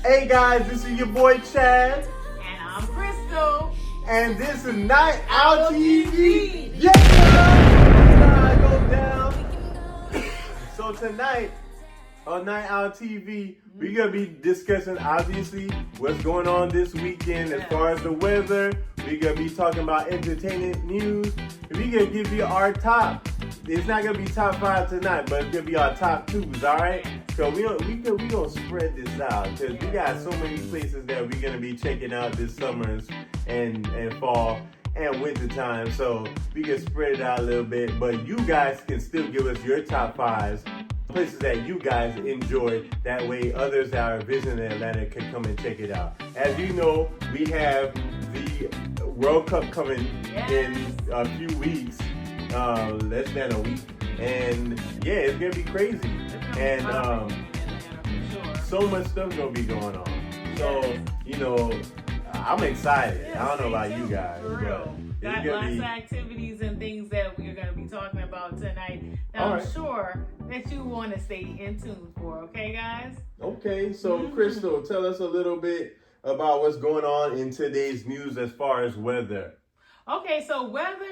Hey guys, this is your boy Chad. And I'm Crystal. And this is Night Out TV. TV. Yeah! Go down. So tonight on Night Out TV, we're going to be discussing obviously what's going on this weekend as far as the weather. We're going to be talking about entertainment news. We're going to give you our top. It's not going to be top 5 tonight, but it's going to be our top 2s, all right? So we gonna spread this out because we got so many places that we're going to be checking out this summer and fall and winter time. So we can spread it out a little bit, but you guys can still give us your top 5s, places that you guys enjoy. That way others that are visiting Atlanta can come and check it out. As you know, we have the World Cup coming in a few weeks, less than a week. And yeah, it's gonna be crazy. And so much stuff gonna be going on. So, you know, I'm excited. I don't know about you guys. Got lots of activities and things that we're going to be talking about tonight. Now, I'm sure that you want to stay in tune for, okay, guys? Okay, so Crystal, tell us a little bit about what's going on in today's news as far as weather. Okay, so weather,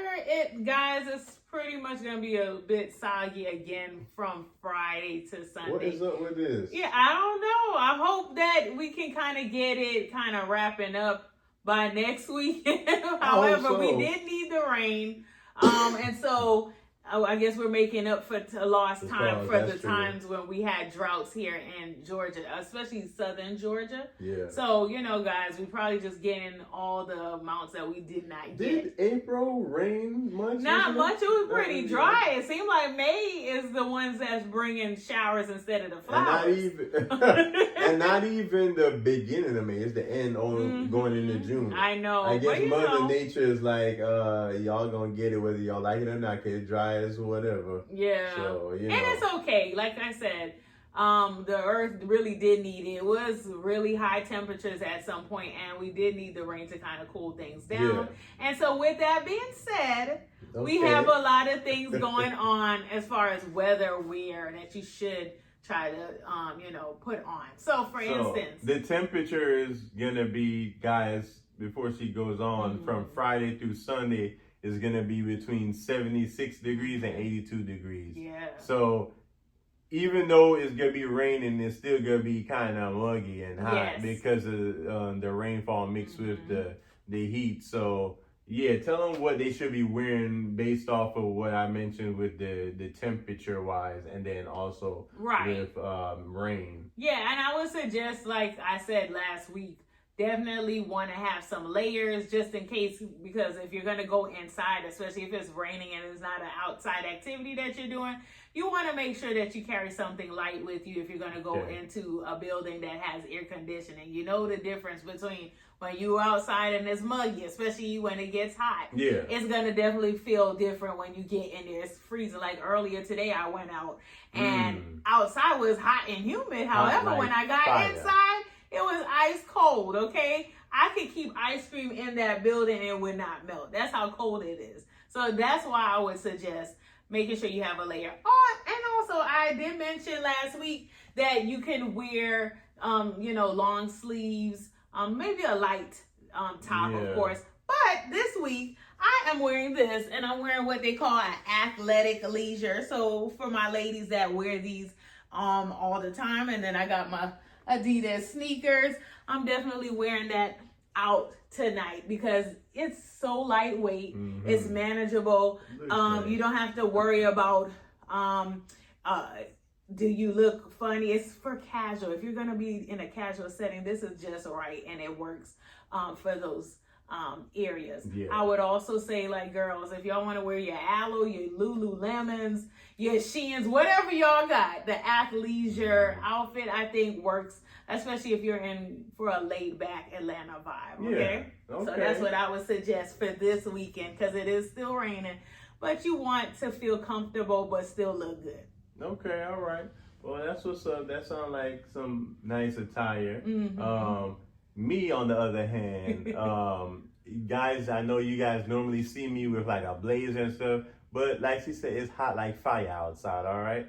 guys, is pretty much going to be a bit soggy again from Friday to Sunday. What is up with this? Yeah, I don't know. I hope that we can kind of get it kind of wrapping up by next week. However, we did need the rain. And so I guess we're making up for lost time for the times when we had droughts here in Georgia, especially southern Georgia. Yeah. So, you know, guys, we probably just getting all the amounts that we did not get. Did April rain much? Not much. It was pretty dry. It seemed like May is the ones that's bringing showers instead of the flowers. And not even the beginning of May. It's the end going into June. I know. I guess Mother Nature is like, y'all gonna get it whether y'all like it or not, because it dries or whatever. Yeah. So, you know. And it's okay. Like I said, the earth really did need it. It was really high temperatures at some point, and we did need the rain to kind of cool things down. Yeah. And so with that being said, we have a lot of things going on as far as weather wear that you should try to, put on. So for instance, the temperature is going to be, guys, before she goes on, from Friday through Sunday, is going to be between 76 degrees and 82 degrees. Yeah. So even though it's going to be raining, it's still going to be kind of muggy and hot because of the rainfall mixed with the heat. So, yeah, tell them what they should be wearing based off of what I mentioned with the temperature-wise and then also with rain. Yeah, and I would suggest, like I said last week, definitely want to have some layers just in case, because if you're going to go inside, especially if it's raining and it's not an outside activity that you're doing, you want to make sure that you carry something light with you if you're going to go into a building that has air conditioning. You know the difference between when you're outside and it's muggy, especially when it gets hot. Yeah. It's going to definitely feel different when you get in there. It's freezing. Like earlier today, I went out and outside was hot and humid. However, when I got inside, it was ice cold, okay? I could keep ice cream in that building and it would not melt. That's how cold it is. So that's why I would suggest making sure you have a layer. Oh, and also I did mention last week that you can wear, long sleeves, maybe a light top, of course. But this week, I am wearing this, and I'm wearing what they call an athletic leisure. So for my ladies that wear these all the time, and then I got my Adidas sneakers. I'm definitely wearing that out tonight because it's so lightweight. It's manageable. You don't have to worry about do you look funny. It's for casual. If you're going to be in a casual setting, this is just right, and it works for those areas. I would also say, like, girls, if y'all want to wear your Aloe, your Lululemons, your Sheins, whatever y'all got, the athleisure outfit, I think works, especially if you're in for a laid back Atlanta vibe. Okay? So that's what I would suggest for this weekend, because it is still raining, but you want to feel comfortable but still look good. Okay, all right. Well, that's what's up. That sounds like some nice attire. Me, on the other hand, guys, I know you guys normally see me with like a blazer and stuff, but like she said, it's hot like fire outside, all right?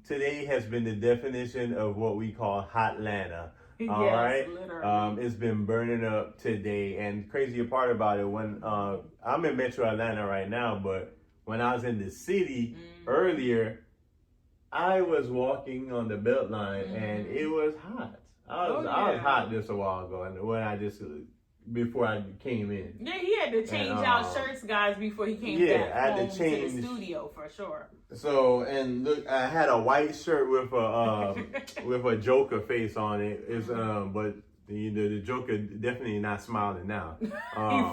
Today has been the definition of what we call Hotlanta. All right. Literally. It's been burning up today, and crazy part about it, when I'm in Metro Atlanta right now, but when I was in the city earlier, I was walking on the Beltline, and it was hot. I was hot just a while ago, and before I came in. Yeah, he had to change out shirts, guys, before he came back home to the studio for sure. So, and look, I had a white shirt with a with a Joker face on it. It's but the Joker definitely not smiling now. He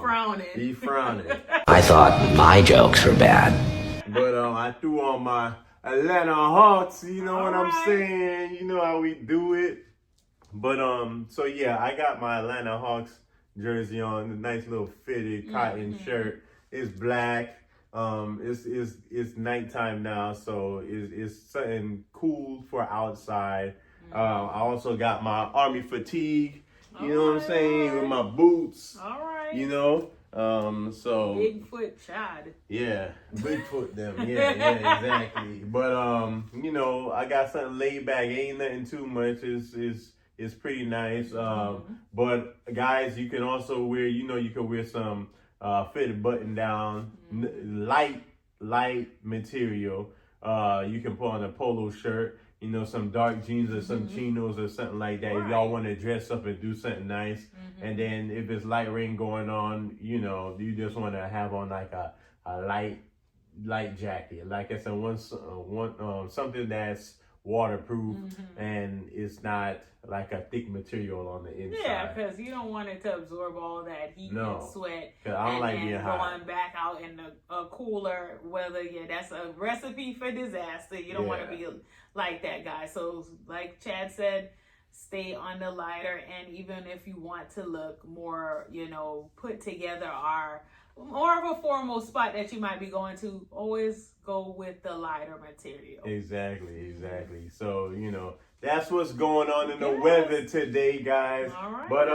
frowning. He frowning. I thought my jokes were bad. But I threw on my Atlanta Hawks. You know what I'm saying? You know how we do it. But so yeah, I got my Atlanta Hawks jersey on, a nice little fitted cotton shirt. It's black. It's nighttime now, so it's something cool for outside. I also got my army fatigue. You know what I'm saying, with my boots. All right. You know, so Bigfoot Chad. Yeah, Bigfoot them. Yeah, exactly. But you know, I got something laid back. Ain't nothing too much. It's pretty nice. But guys, you can also wear, you can wear some fitted button down, light material. You can put on a polo shirt, some dark jeans or some chinos or something like that. If y'all want to dress up and do something nice. And then if it's light rain going on, you just want to have on like a light jacket. Like I said, something that's waterproof and it's not like a thick material on the inside. Yeah, because you don't want it to absorb all that heat and sweat. Because I don't like being hot. Going back out in a cooler weather, that's a recipe for disaster. You don't want to be like that, guys. So like Chad said, stay on the lighter, and even if you want to look more, put together, or more of a formal spot that you might be going to, always go with the lighter material. Exactly. So, that's what's going on in the weather today, guys. All right. But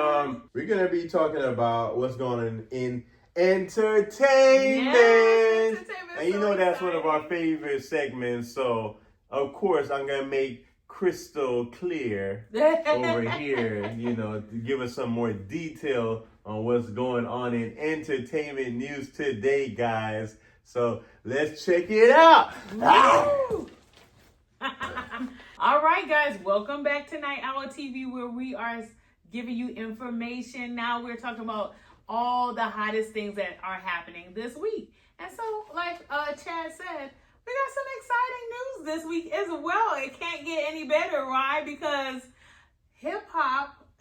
we're gonna be talking about what's going on in entertainment. Yes, And that's one of our favorite segments. So of course I'm gonna make crystal clear over here, to give us some more detail on what's going on in entertainment news today, guys. So let's check it out. All right, guys, welcome back to Night Owl TV, where we are giving you information. Now we're talking about all the hottest things that are happening this week. And so, like Chad said, we got some exciting news this week as well. It can't get any better, right? Because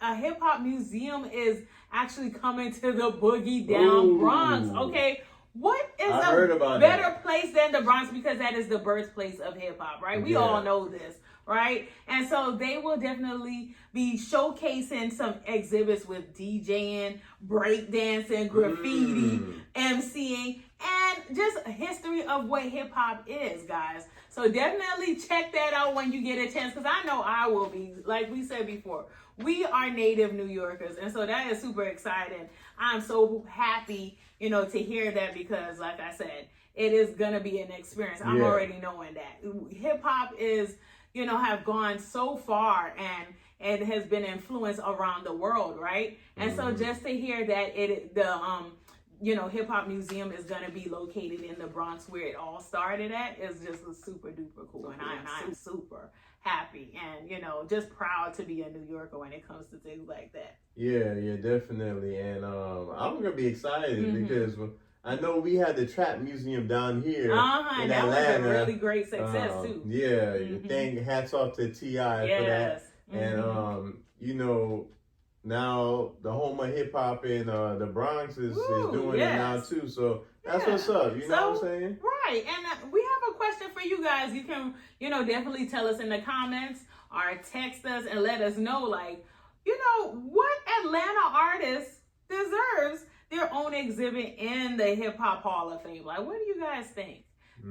a hip-hop museum is actually coming to the Boogie Down Bronx. Okay, what is a better place than the Bronx? Because that is the birthplace of hip-hop, right? We all know this, right? And so they will definitely be showcasing some exhibits with DJing, breakdancing, graffiti, MCing, and just a history of what hip-hop is, guys. So definitely check that out when you get a chance, because I know I will be. Like we said before, we are native New Yorkers, and so that is super exciting. I'm so happy, to hear that, because like I said, it is going to be an experience. I'm already knowing that. Hip-hop is, have gone so far, and it has been influenced around the world, right? And so just to hear that the Hip-Hop Museum is going to be located in the Bronx, where it all started at, is just super duper cool. And I'm super happy and, just proud to be a New Yorker when it comes to things like that. Yeah, definitely. And I'm going to be excited because I know we had the Trap Museum down here in that Atlanta. Was a really great success too. Yeah, hats off to T.I. for that. And, now the home of hip hop in the Bronx is doing it now too. So that's what's up. You know what I'm saying? Right. And we have a question for you guys. You can, definitely tell us in the comments or text us and let us know, like, what Atlanta artist deserves their own exhibit in the Hip Hop Hall of Fame. Like, what do you guys think?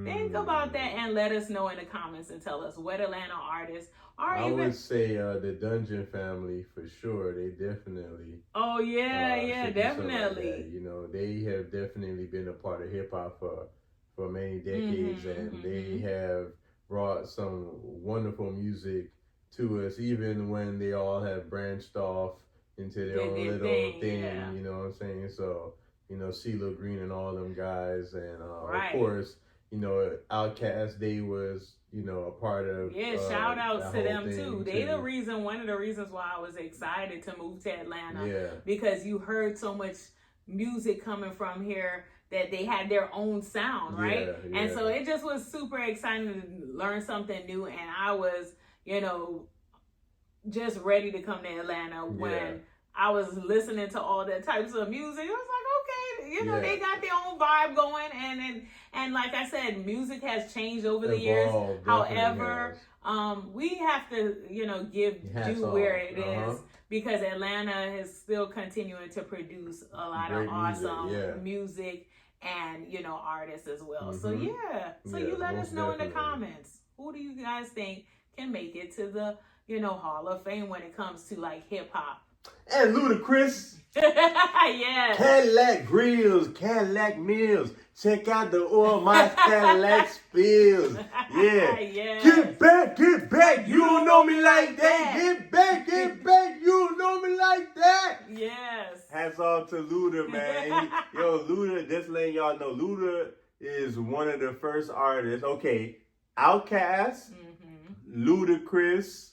Think about that and let us know in the comments and tell us what Atlanta artists are. I would say the Dungeon family for sure. They definitely. Oh yeah, definitely. Like they have definitely been a part of hip hop for many decades, and they have brought some wonderful music to us, even when they all have branched off into their own little thing, yeah. you know what I'm saying? So, you know, CeeLo Green and all them guys, and right. of course, you know, Outkast, they was, you know, a part of shout outs to them too. They too. one of the reasons why I was excited to move to Atlanta. Yeah. Because you heard so much music coming from here that they had their own sound, right? Yeah. And so it just was super exciting to learn something new, and I was, you know, just ready to come to Atlanta when I was listening to all the types of music. I was like, okay, you know, they got their own vibe going, and like I said, music has changed over the years. However, we have to, you know, give due where it is, because Atlanta is still continuing to produce a lot of awesome music and, you know, artists as well. So you let us know in the comments, who do you guys think can make it to the, you know, Hall of Fame when it comes to like hip hop? And Ludacris. Yes. Cadillac Grills, Cadillac Mills. Check out the oil my Cadillac spills. Yeah. Yes. Get back. You don't know me like that. Get back. You don't know me like that. Yes. Hats off to Luda, man. Luda, just letting y'all know, Luda is one of the first artists. Okay, Outkast, Ludacris,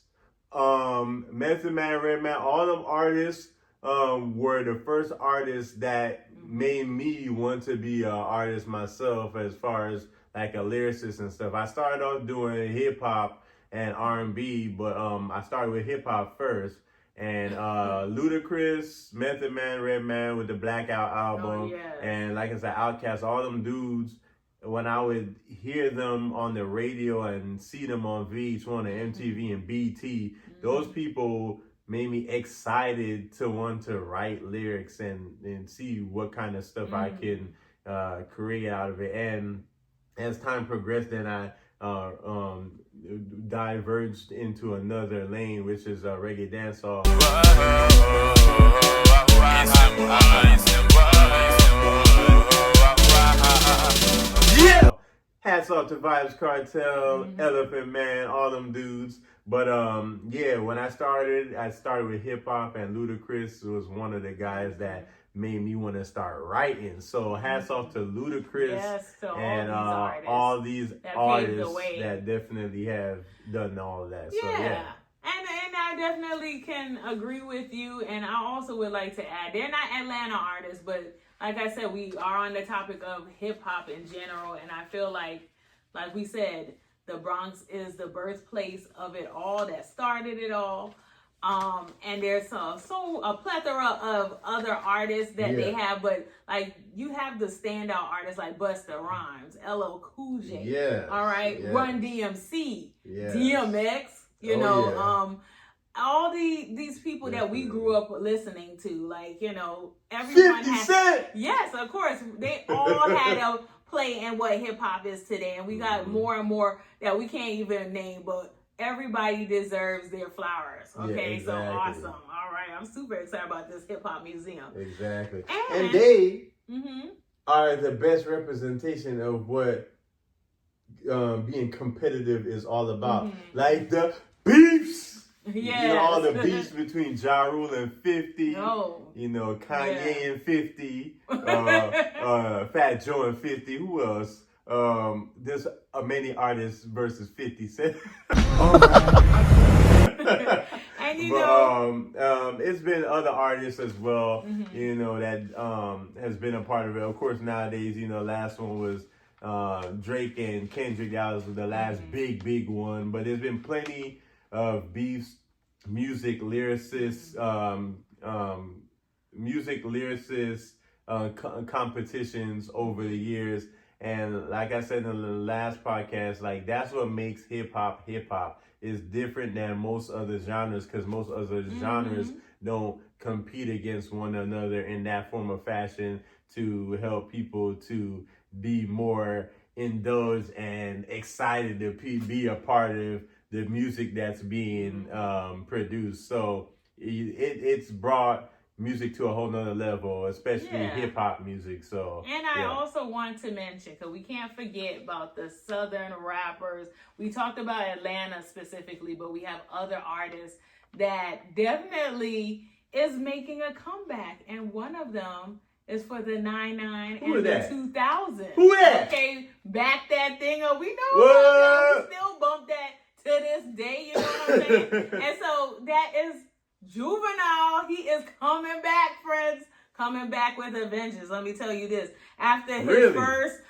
Method Man, Redman, all them artists were the first artists that made me want to be an artist myself, as far as like a lyricist and stuff. I started off doing hip hop and R&B, but I started with hip hop first. And Ludacris, Method Man, Redman with the Blackout album, and like I said, Outkast, all them dudes. When I would hear them on the radio and see them on VH1 and MTV and BT, those people made me excited to want to write lyrics and see what kind of stuff I can create out of it. And as time progressed, then I diverged into another lane, which is reggae dancehall. Yeah. Hats off to Vibes Cartel, Elephant Man, all them dudes. But when I started with hip hop, and Ludacris was one of the guys that made me want to start writing. So hats off to Ludacris and all these artists that definitely have done all of that. So yeah. And I definitely can agree with you. And I also would like to add, they're not Atlanta artists, but like I said, we are on the topic of hip hop in general. And I feel like we said, the Bronx is the birthplace of it all, that started it all. And there's a plethora of other artists that they have, but like you have the standout artists like Busta Rhymes, LL Cool J, all right, Run DMC, DMX, you know, all these people that we grew up listening to, like, you know, everyone 50 Cent. Yes, of course, they all had a play in what hip hop is today, and we got more and more that we can't even name, but everybody deserves their flowers. Okay, so awesome. All right, I'm super excited about this hip hop museum. Exactly, and they are the best representation of what being competitive is all about. Like the beefs. You know, all the beefs between Ja Rule and 50, you know, Kanye and 50, Fat Joe and 50, who else? There's many artists versus 50 Cent. And you know, it's been other artists as well, you know, that has been a part of it. Of course, nowadays, you know, last one was Drake and Kendrick. That was the last big one, but there's been plenty of beefs, music lyricists, competitions over the years. And like I said in the last podcast, like that's what makes hip hop. Is different than most other genres, because most other genres don't compete against one another in that form of fashion to help people to be more indulged and excited to be a part of the music that's being produced. So it's brought, music to a whole nother level, especially Yeah. hip hop music. So, and I also want to mention, because we can't forget about the Southern rappers. We talked about Atlanta specifically, but we have other artists that definitely is making a comeback, and one of them is for the 99 Who and the that? 2000. Who that? Okay, back that thing up. We know What? about that. We still bump that to this day. You know what I'm saying? And so that is Juvenile. He is coming back, friends. Coming back with a vengeance. Let me tell you this. After his first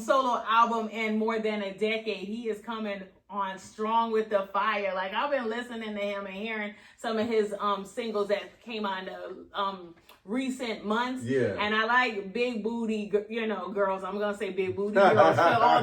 solo album in more than a decade, he is coming on strong with the fire. Like, I've been listening to him and hearing some of his singles that came on the recent months. Yeah. And I like big booty, girls. I'm going to say big booty girls for all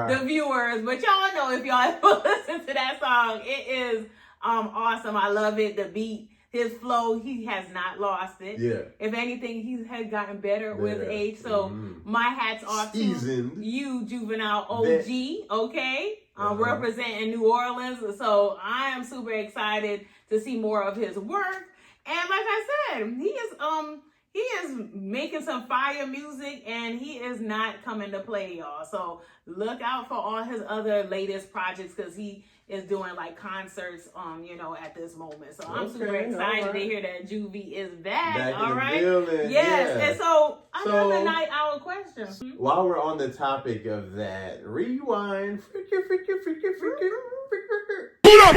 the viewers. But y'all know, if y'all ever listen to that song, it is awesome. I love it. The beat. His flow, he has not lost it. Yeah. If anything, he has gotten better with age. So my hat's off to you, Juvenile OG, okay? Representing New Orleans. So I am super excited to see more of his work. And like I said, he is making some fire music, and he is not coming to play, y'all. So look out for all his other latest projects, because he is doing like concerts, at this moment. So I'm super excited to hear that Juvie is back. All right. Yes. Yeah. And so another night hour question. While we're on the topic of that, rewind. Pull up.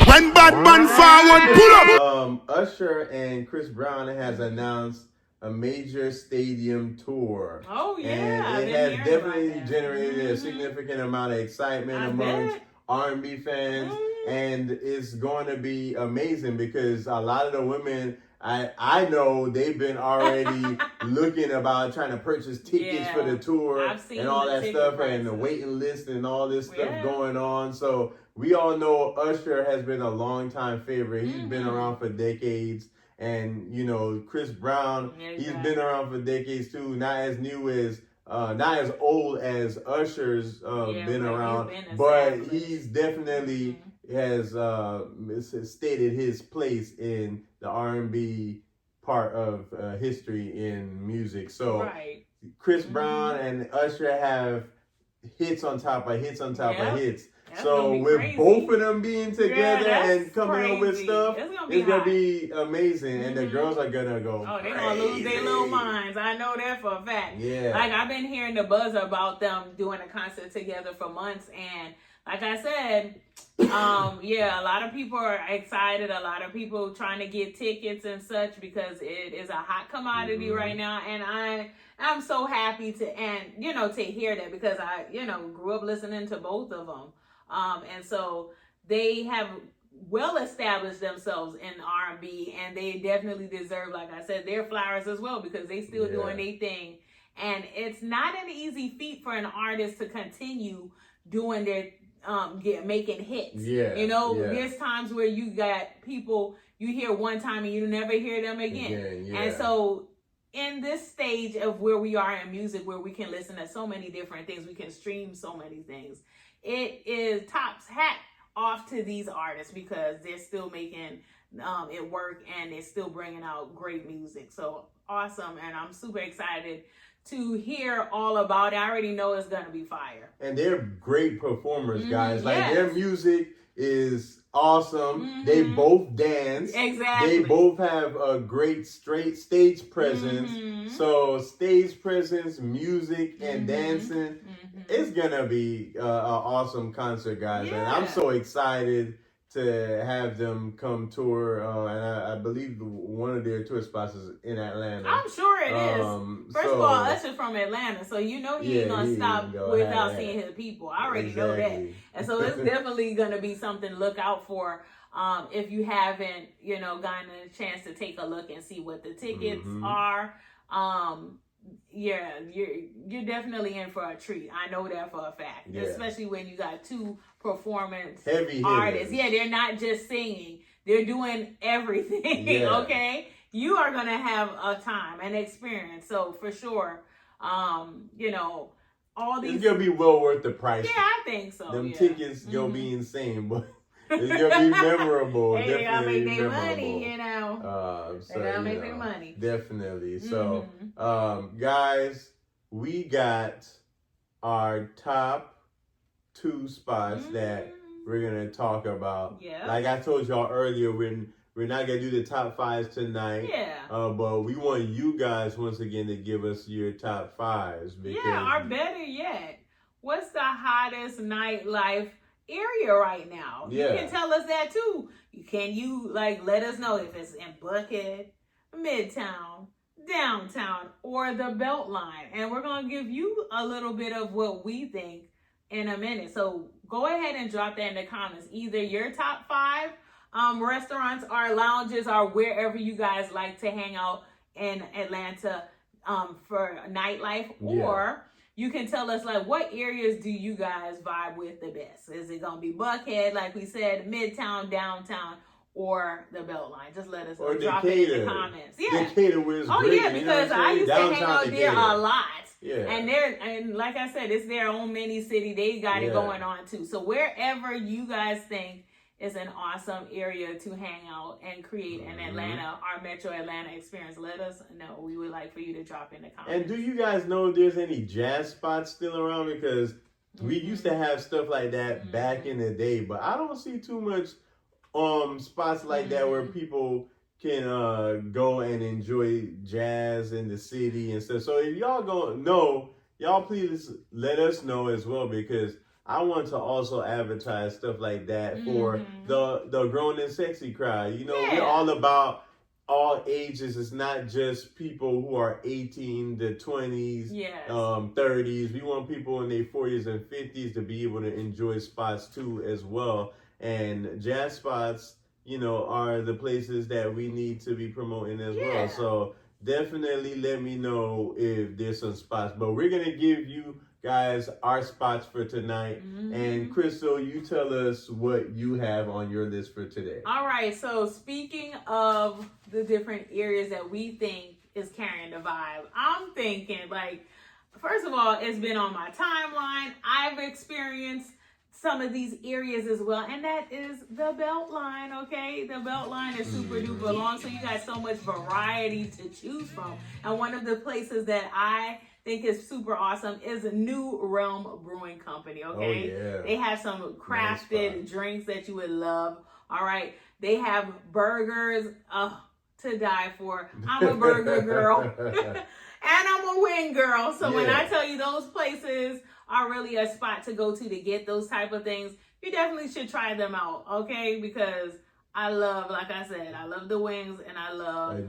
When bad man forward, pull up. Usher and Chris Brown has announced a major stadium tour. Oh yeah. And it has definitely generated a significant amount of excitement amongst R&B fans, and it's going to be amazing because a lot of the women I know, they've been already looking about trying to purchase tickets for the tour and all that stuff, and the waiting list and all this stuff going on. So we all know Usher has been a long time favorite. He's been around for decades. And, Chris Brown, he's been around for decades too. Not as new as not as old as Usher's been around, but he's definitely has stated his place in the R&B part of history in music. So Chris Brown and Usher have hits on top of hits on top of hits. That's so with both of them being together and coming up with stuff, it's gonna be amazing, and the girls are gonna go. Oh, they're gonna lose their little minds. I know that for a fact. Yeah. Like, I've been hearing the buzz about them doing a concert together for months, and like I said, a lot of people are excited. A lot of people trying to get tickets and such, because it is a hot commodity right now, and I'm so happy to hear that, because I grew up listening to both of them. And so they have well established themselves in R&B, and they definitely deserve, like I said, their flowers as well, because they still doing their thing. And it's not an easy feat for an artist to continue doing their making hits. There's times where you got people you hear one time and you never hear them again. And so in this stage of where we are in music, where we can listen to so many different things, we can stream so many things, it is tops hat off to these artists, because they're still making it work, and they're still bringing out great music. So awesome. And I'm super excited to hear all about it. I already know it's going to be fire. And they're great performers, guys. Like, their music is awesome. They both dance. Exactly. They both have a great straight stage presence. So stage presence, music, and dancing. It's gonna be an awesome concert, guys. And I'm so excited to have them come tour. And I believe one of their tour spots is in Atlanta. I'm sure it is. First of all, Usher's from Atlanta, so he ain't gonna stop without seeing his people. I already know that. And so it's definitely gonna be something to look out for. If you haven't, gotten a chance to take a look and see what the tickets are. You're definitely in for a treat. I know that for a fact. Especially when you got two performance heavy artists. Yeah, they're not just singing. They're doing everything. Okay? You are gonna have a time, an experience. So for sure, all these, it's gonna be well worth the price. Yeah, I think so. Them tickets gonna be insane, but It's gonna be memorable. Hey, they gotta Definitely make their memorable. money, you know. So, They gotta you make their know, money. Definitely. So, guys, we got our top 2 spots that we're gonna talk about. Yeah. Like I told y'all earlier, we're not gonna do the top 5s tonight. Yeah. But we want you guys once again to give us your top 5s. Because or better yet, what's the hottest nightlife area right now? Yeah. You can tell us that too. Can you let us know if it's in Buckhead, Midtown, Downtown, or the Beltline? And we're gonna give you a little bit of what we think in a minute. So go ahead and drop that in the comments. Either your top 5 restaurants or lounges or wherever you guys like to hang out in Atlanta for nightlife, or you can tell us what areas do you guys vibe with the best? Is it gonna be Buckhead, like we said, Midtown, Downtown, or the Beltline? Just let us know. Drop it in the comments. Yeah. Decatur was great. Yeah, because I used to hang out there a lot. Yeah. And like I said, it's their own mini city. They got it going on too. So wherever you guys think is an awesome area to hang out and create an Atlanta, our Metro Atlanta experience, let us know. We would like for you to drop in the comments. And do you guys know if there's any jazz spots still around? Because we used to have stuff like that back in the day, but I don't see too much spots like that where people can go and enjoy jazz in the city and stuff. So if y'all gonna know, y'all please let us know as well, because I want to also advertise stuff like that for the grown and sexy crowd. You know, we're all about all ages. It's not just people who are 18 to 20s, 30s. We want people in their 40s and 50s to be able to enjoy spots too as well. And jazz spots, you know, are the places that we need to be promoting as well. So definitely let me know if there's some spots. But we're going to give you guys our spots for tonight. And Crystal, you tell us what you have on your list for today. All right. So speaking of the different areas that we think is carrying the vibe, I'm thinking first of all, it's been on my timeline. I've experienced some of these areas as well, and that is the Beltline. Okay, the Beltline is super duper long, so you got so much variety to choose from. And one of the places that I think is super awesome is New Realm Brewing Company. Okay, they have some crafted drinks that you would love. All right, they have burgers to die for. I'm a burger girl and I'm a wing girl, so when I tell you those places are really a spot to go to get those type of things, you definitely should try them out, okay? Because I love, like I said, I love the wings and I love a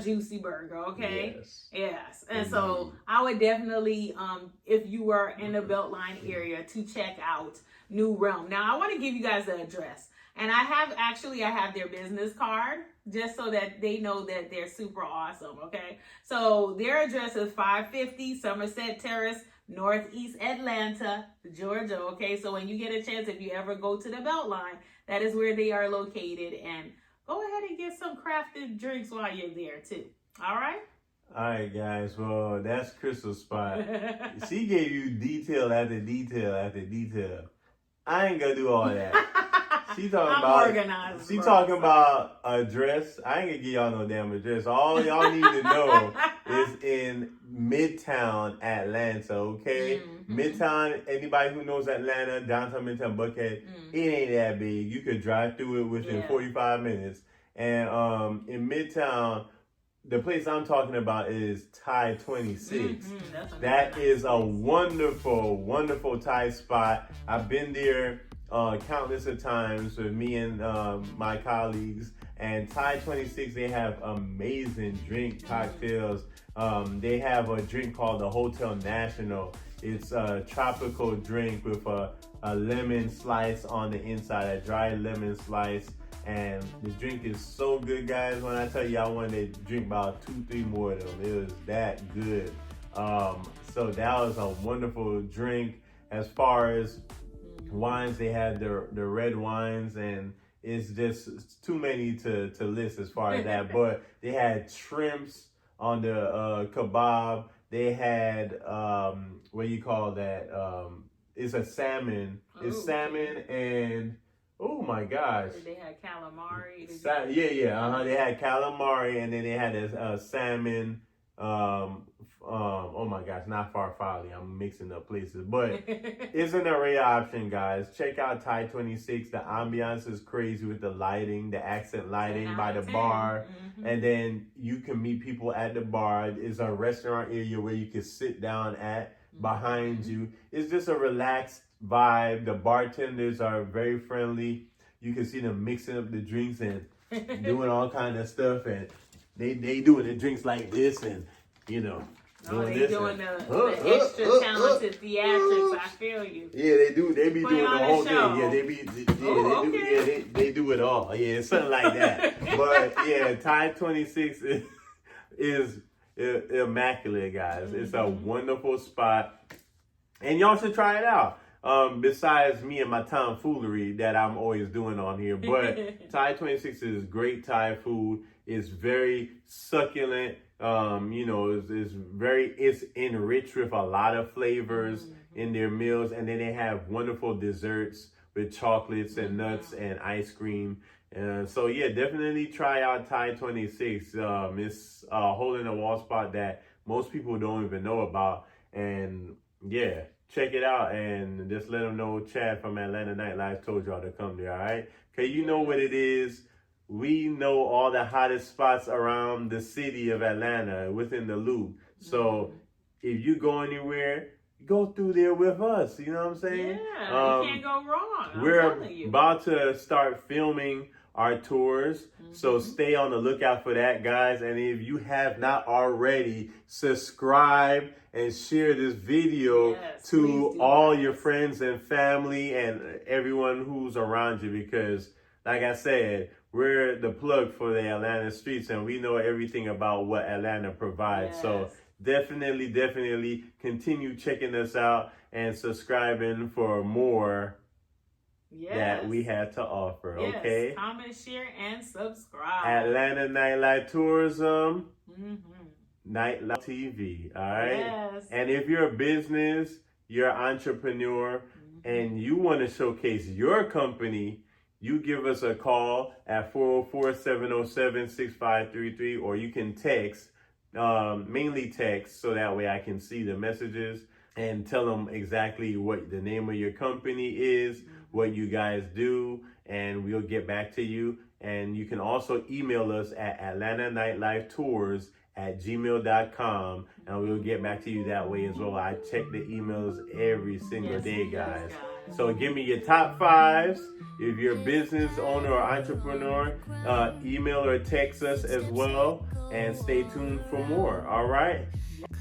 juicy burger, okay? Yes. And so I would definitely, if you were in the Beltline area, to check out New Realm. Now, I want to give you guys the address. And I have their business card, just so that they know that they're super awesome, okay? So their address is 550 Somerset Terrace, Northeast Atlanta, Georgia, okay? So when you get a chance, if you ever go to the Beltline, that is where they are located. And go ahead and get some crafted drinks while you're there too, all right? All right, guys. Well, that's Crystal's spot. She gave you detail after detail after detail. I ain't gonna do all that. She talking about address. I ain't gonna give y'all no damn address. All y'all need to know is in Midtown Atlanta, okay? Midtown, anybody who knows Atlanta, downtown Midtown, Buckhead, it ain't that big. You could drive through it within 45 minutes. And in Midtown, the place I'm talking about is Thai 26. That is a wonderful, wonderful Thai spot. I've been there countless of times with me and my colleagues. And Thai 26, they have amazing drink cocktails. They have a drink called the Hotel National. It's a tropical drink with a lemon slice on the inside, a dry lemon slice. And the drink is so good, guys. When I tell you, I wanted to drink about 2-3 more of them. It was that good. So that was a wonderful drink. As far as wines, they had the red wines, and it's just too many to list as far as that. But they had shrimps on the kebab. They had what do you call that? It's a salmon. It's salmon and Oh my gosh. They had calamari. They had calamari, and then they had a salmon. Oh my gosh, not farfalle. I'm mixing up places, but it's an array of options, guys. Check out Thai 26. The ambiance is crazy with the lighting, the accent lighting by the bar, and then you can meet people at the bar. It's a restaurant area where you can sit down at. Behind you, it's just a relaxed vibe. The bartenders are very friendly. You can see them mixing up the drinks and doing all kind of stuff, and they doing the drinks like this, and doing this. Doing the extra talented theatrics. I feel you. Yeah, they do. They be doing the whole thing. Yeah, they do it all. Yeah, it's something like that. But yeah, Thai 26 is immaculate, guys. It's a wonderful spot, and y'all should try it out. Besides me and my tomfoolery that I'm always doing on here, but Thai 26 is great Thai food. It's very succulent. It's enriched with a lot of flavors in their meals, and then they have wonderful desserts with chocolates and nuts and ice cream. So yeah, definitely try out Thai 26. It's a hole in the wall spot that most people don't even know about, and yeah, check it out and just let them know Chad from Atlanta Nightlife told y'all to come there. All right, okay, you know what it is. We know all the hottest spots around the city of Atlanta within the loop. So if you go anywhere, go through there with us. You know what I'm saying? Yeah, you can't go wrong. We're about to start filming our tours, so stay on the lookout for that, guys. And if you have not already, subscribe and share this video to all your friends and family and everyone who's around you, because like I said, we're the plug for the Atlanta streets, and we know everything about what Atlanta provides. So definitely continue checking us out and subscribing for more that we have to offer. Okay, comment, share, and subscribe. Atlanta Nightlife Tourism, Nightlife TV. All right. And if you're a business, you're an entrepreneur, and you want to showcase your company, you give us a call at 404-707-6533, or you can text, mainly text, so that way I can see the messages and tell them exactly what the name of your company is, what you guys do, and we'll get back to you. And you can also email us at atlantanightlife@gmail.com, and we'll get back to you that way as well. I check the emails every single day, guys. So give me your top fives. If you're a business owner or entrepreneur, email or text us as well, and stay tuned for more. All right.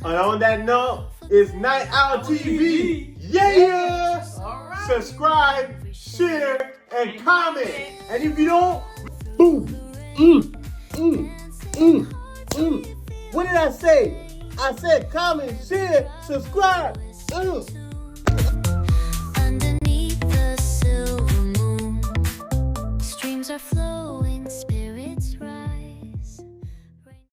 And on that note, it's Night Out TV. Yeah. All right. Subscribe, share, and comment. And if you don't, boom. What did I say? I said comment, share, subscribe.